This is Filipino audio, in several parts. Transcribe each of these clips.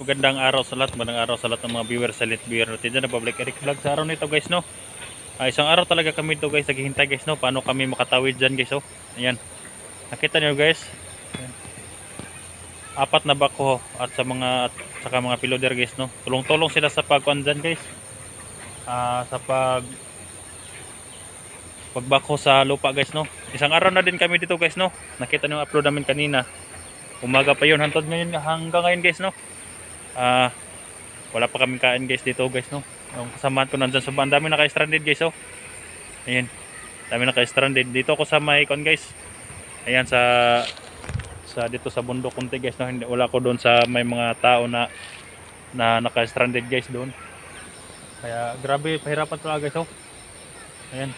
Magandang araw sa lahat, magandang araw sa lahat ng mga viewers sa Lit Viewer natin dyan na Public Eric Vlog. Sa araw nito guys, no, isang araw talaga kami dito guys, naghihintay guys, no, paano kami makatawid dyan guys. Oh, ayan, nakita nyo guys, ayan. Apat na bako at saka mga piloder guys, no, tulong-tulong sila sa pagkuan dyan guys, sa pagbako sa lupa guys, no. Isang araw na din kami dito guys, no, nakita nyo yung upload namin kanina, umaga pa yun, hanggang ngayon guys, no. Wala pa kaming kain guys dito guys, no. Yung kasamahan ko nandyan sa baan, dami naka-stranded guys. Oh, ayan, dami naka-stranded dito ako sa may kon guys, ayan, sa dito sa bundok kunti guys, no. Hindi, wala ko doon sa may mga tao na naka-stranded guys doon, kaya grabe pahirapan talaga guys. Oh, ayan,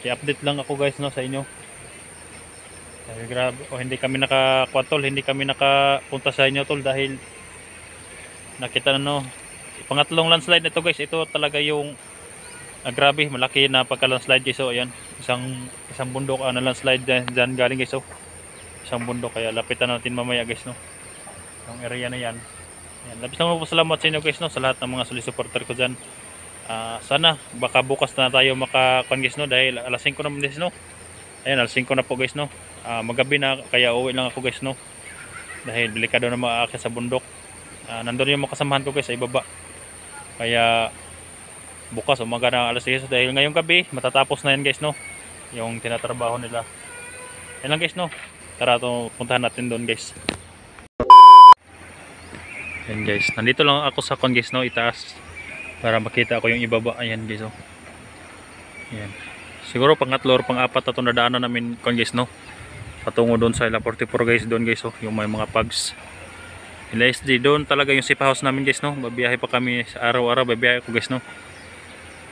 i-update lang ako guys, no, sa inyo. Ay, grabe, hindi kami nakakwatol, hindi kami nakapunta sa inyo tol dahil nakita na, no, pangatlong landslide nito guys. Ito talaga yung grabe, malaki na pagka-landslide guys. So ayan, isang bundok na landslide dyan galing guys. So isang bundok, kaya lapitan natin mamaya guys, no, yung area na yan. Ayan, labis naman po salamat sa inyo guys, no, sa lahat ng mga solid supporter ko dyan. Sana baka bukas na tayo makakuan guys, no, dahil alas 5 naman guys, no. Ayan, alas 5 na po guys, no. Magabi na, kaya uwi lang ako guys, no, dahil delikado na maaakit sa bundok. Nandun yung mga kasamahan ko guys sa ibaba, kaya bukas umaga na alas 10, dahil ngayong gabi matatapos na yan guys, no, yung tinatrabaho nila. Yan lang guys, no, tara to, puntahan natin doon guys. Yan guys, nandito lang ako sa kon guys, no, itaas para makita ko yung ibaba. Ayan guys. Oh, ayan, siguro pangatlo or pang-apat na ito na daanan namin kon guys, no, patungo doon sa Ila 44 guys, doon guys. Oh, yung may mga pugs Ila SD, doon talaga yung safe house namin guys, no. Babiyahe pa kami sa araw-araw, babiyahe ko guys, no.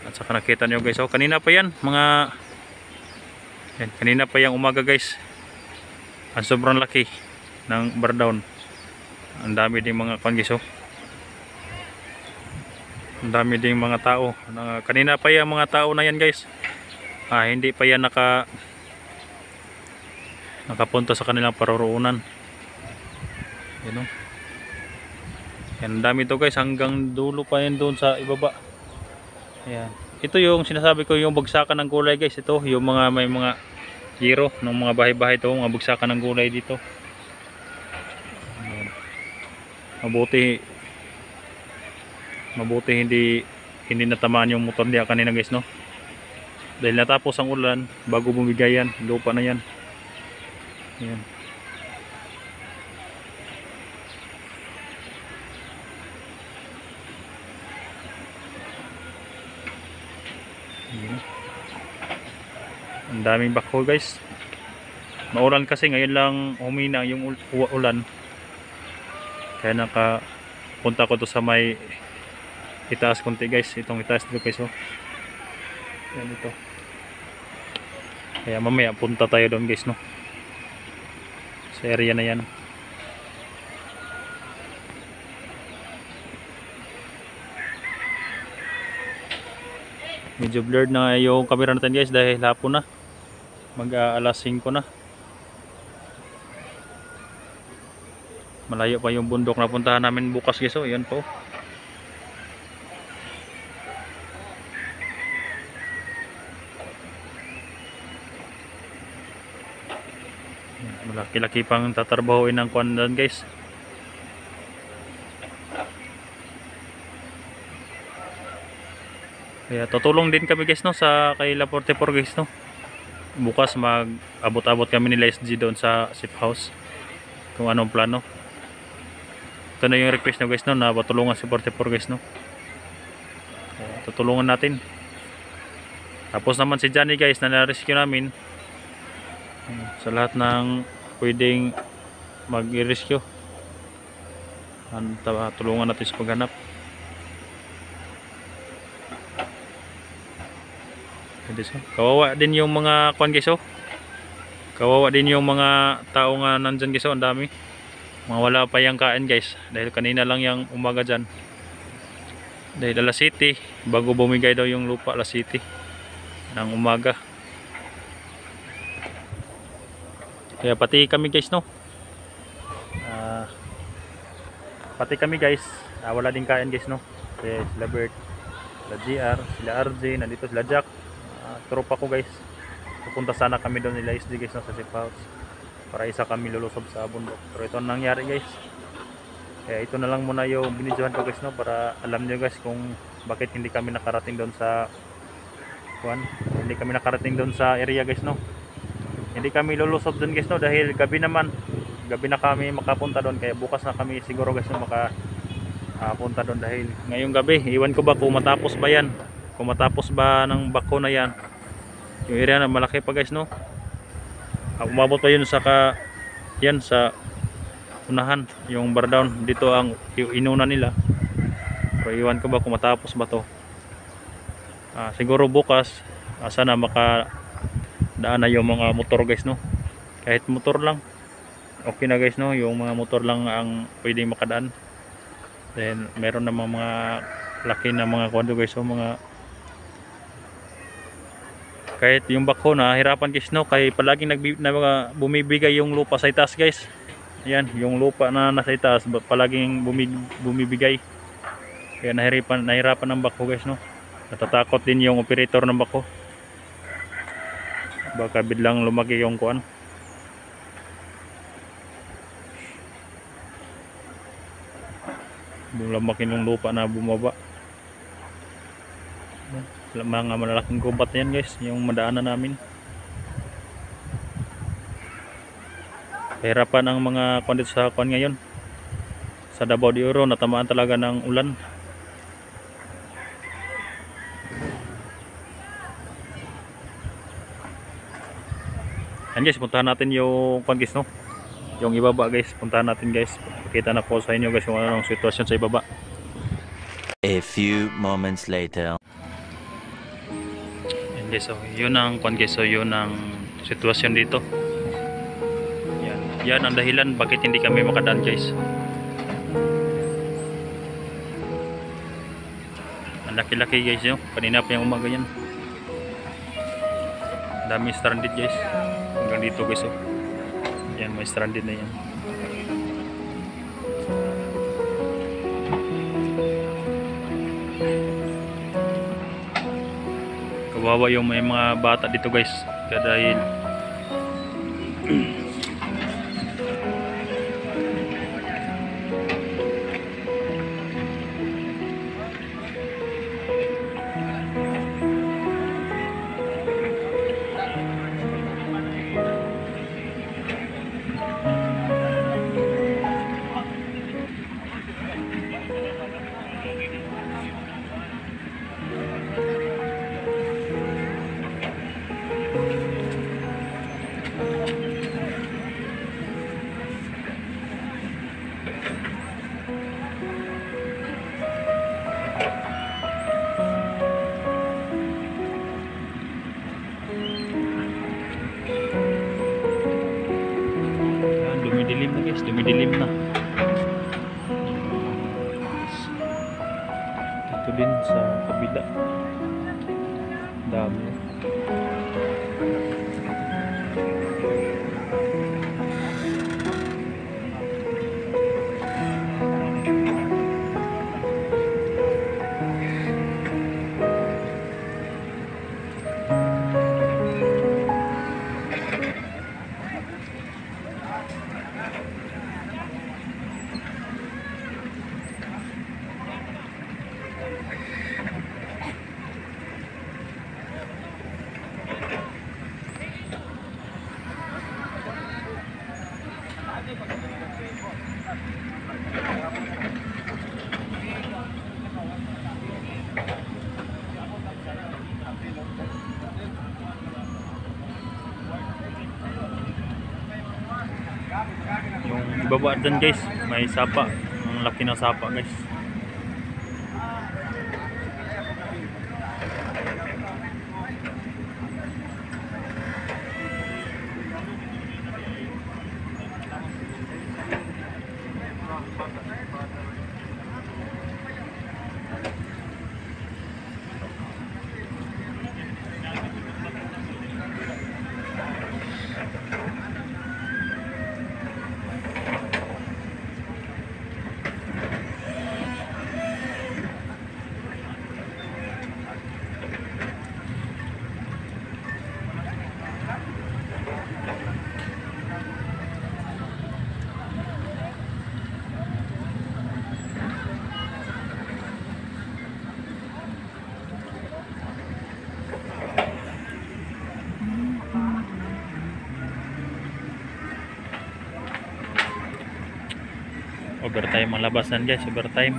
At saka nakita nyo guys, oh, kanina pa yan kanina pa yung umaga guys, ang sobrang laki ng bar down. Ang dami ding mga kon guys. Oh, ang dami ding mga tao. Kanina pa yung mga tao na yan guys, hindi pa yan nakapunta sa kanilang paroroonan. Yan, oh. Yan, dami to guys, hanggang dulo pa yan doon sa ibaba. Ayan, ito yung sinasabi ko, yung bagsakan ng gulay guys. Ito yung may mga zero ng mga bahay-bahay to, mga bagsakan ng gulay dito. Ayan. Mabuti hindi natamaan yung motor niya kanina guys, no, dahil natapos ang ulan bago bumigay yan, lupa na yan. Ayan. Ayan. Ang daming bako guys. Maulan kasi ngayon lang humina yung ulan, kaya nakapunta ko to sa may itaas konti guys. Itong itaas dito guys. Oh, yan ito, kaya mamaya punta tayo doon guys, no, sa area na yan. Medyo blurred na yung camera natin guys dahil hapon na, mag-alas 5 na. Malayo pa yung bundok na puntahan namin bukas guys. Oh, yan po. Malaki-laki pang tatrabahoin ng kuandan guys. Kaya tutulong din kami guys, no, sa kay Ila 44 guys, no. Bukas mag-abot-abot kami nila SG doon sa safe house kung anong plano. Ito na yung request nyo guys, no, na patulungan si 44 guys, no. Kaya tutulungan natin. Tapos naman si Johnny guys na na-rescue namin. Sa lahat ng pwedeng mag-rescue. Tulungan natin sa paghanap. Kawawa din yung mga kuan guys oh. Kawawa din yung mga tao nga nandyan guys oh, ang dami. Mga wala pa yung kain guys. Dahil kanina lang yung umaga dyan. Dahil alas 7, bago bumigay daw yung lupa alas 7 ng umaga. Kaya pati kami guys no. Pati kami guys, wala din kain guys no. Kaya sila Bert, sila GR, sila RJ, nandito sila Jack. Tropa ko guys. Pupunta sana kami doon nila SD guys no, sa safe house. Para isa kami lulusob sa bundok. Pero ito ang nangyari guys. Kaya ito na lang muna yung binidyohan ko guys no, para alam nyo guys kung bakit hindi kami nakarating doon sa hindi kami nakarating doon sa area guys no. Hindi kami lulusob doon guys no, dahil gabi naman. Gabi na kami makapunta doon, kaya bukas na kami siguro guys no makapunta doon, dahil ngayong gabi iwan ko ba kung matapos ba yan, kung matapos ba ng bako na yan. Yung area na malaki pa guys no. Umabot pa yun sa yan sa unahan, yung bar down dito ang inuna nila. Pero iwan ko ba kung matapos ba to. Siguro bukas sana makadaan na yung mga motor guys no. Kahit motor lang okay na guys no, yung mga motor lang ang pwedeng makadaan. Then meron namang mga laki na mga kwado guys so, mga kahit yung bako na hirapan guys no, kaya palaging bumibigay yung lupa sa itaas guys. Yan, yung lupa na nasa itaas palaging bumibigay. Kaya nahirapan ng bako guys no. Natatakot din yung operator ng bako. Baka biglang lumaki yung kuan. Lumaki ng lupa na bumaba. Mga malalaking gubat yan guys, yung madaanan namin. Kahirapan ang mga kondit sa kuan ngayon. Sa Davao de Oro natamaan talaga ng ulan. Yan guys, puntahan natin yung kuan guys no. Yung ibaba guys, puntahan natin guys. Pakita na po sa inyo guys kung anong sitwasyon sa ibaba. A few moments later. Yan guys, so yun ang kuan guys, so yun ang sitwasyon dito. Yan ang dahilan bakit hindi kami makadaan guys. Ang laki-laki guys yun. Kanina pa yung umaga yan. Dami stranded guys. Hanggang dito guys oh. Yan, may stranded na yan. Kawawa yung may mga bata dito guys. Dahil dumidilim na guys, dumidilim na. Ito din sa kabila. Dami. baba dyan guys, may sapa. Ang laki ng sapa guys. Overtime ang labasan guys, overtime.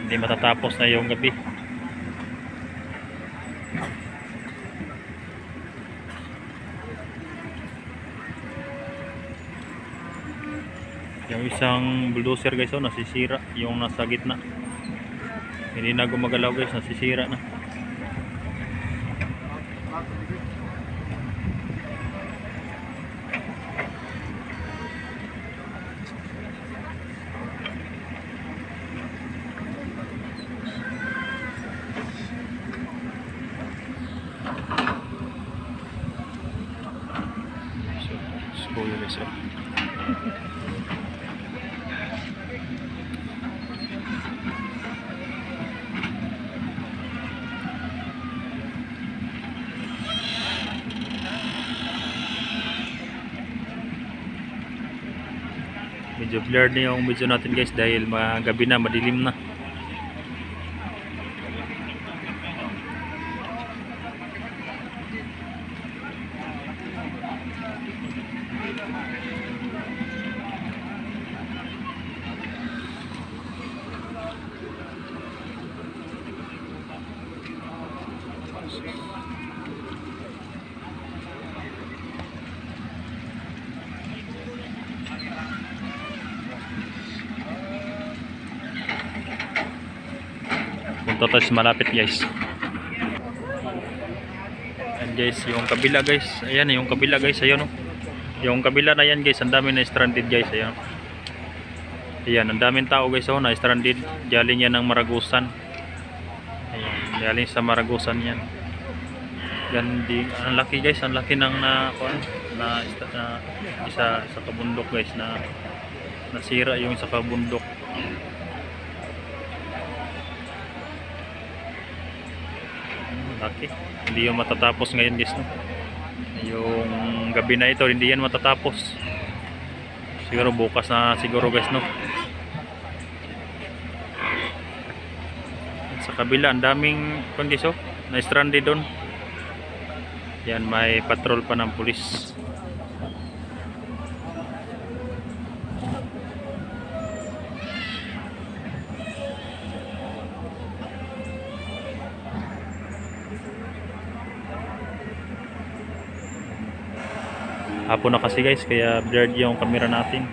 Hindi matatapos na yung gabi. Yung isang bulldozer guys, oh, nasisira. Yung nasa gitna, hindi na gumagalaw guys, nasisira na. School guys, oh. Medyo blurred na yung video natin guys dahil gabi na, madilim na. Punta tayo sa malapit guys. And guys, yung kabila guys, ayan yung kabila guys, ayun oh. Yung kabila na yan guys, ang dami na stranded guys, ayun. Ayan, ang daming tao guys, oh, na stranded. Galing yan ng Maragusan. Ayan, galing sa Maragusan yan. Yan di, ang laki guys, ang laki ng isa sa kabundok guys, na nasira yung sa kabundok. Laki. Hindi yung matatapos ngayon guys, no? Yung gabi na ito hindi yan matatapos. Siguro bukas na siguro guys, no? Sa kabila ang daming kondiso na stranded doon. Yan, may patrol pa ng pulis. Hapon na kasi guys, kaya blurred yung camera natin.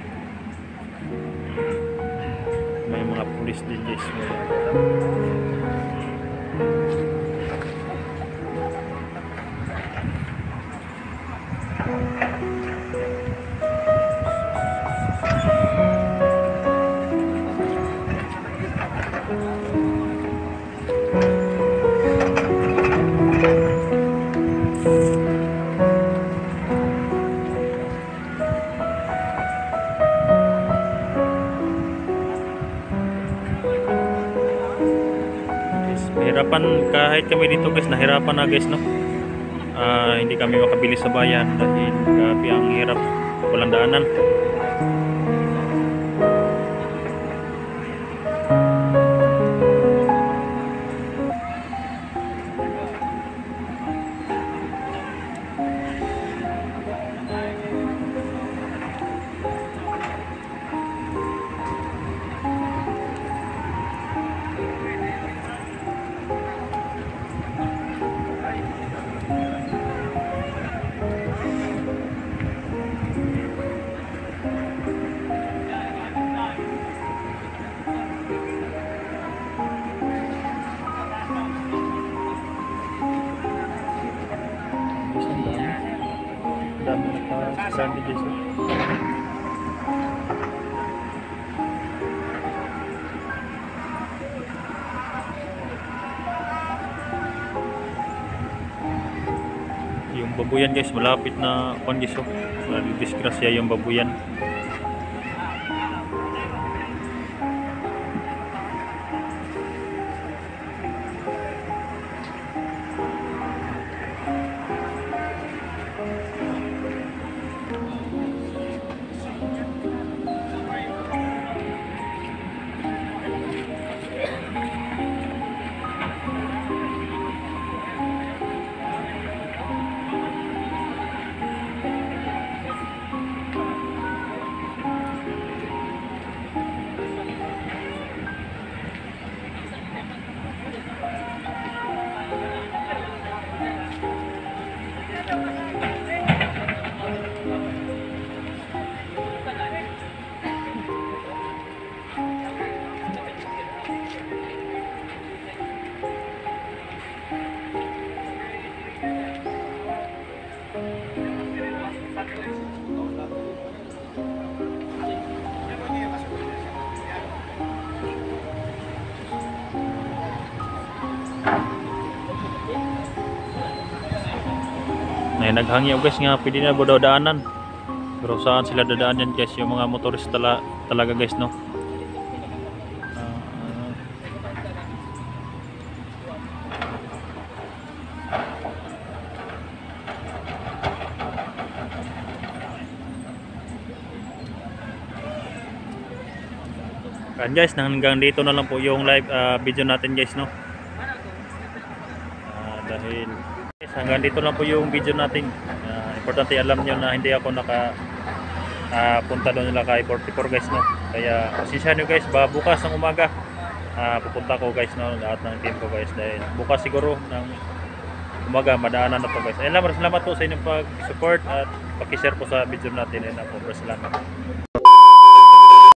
May mga pulis din guys. Nahirapan kahit kami dito guys, nahirapan na guys, no? Hindi kami makabili sa bayan dahil grabe ang hirap, walang daanan. Saan din guys? Yung babuyan guys, malapit na kuan guys. Oh. Disgrasya yung babuyan. Naghangyaw guys nga pwede na daw daanan. Pero saan sila dadaan yan guys? Yung mga motorista talaga guys, no? Guys, hanggang dito na lang po yung live video natin guys, no? Dahil guys, hanggang dito lang po yung video natin. Importante alam nyo na hindi ako punta doon nila kay 44 guys, no? Kaya pasensya nyo guys, bukas ng umaga pupunta ko guys, no? Lahat ng team ko guys, dahil bukas siguro ng umaga madaanan na to guys. Ayun lang, salamat po sa inyong pag-support at pag-share po sa video natin. Ayun na po, salamat.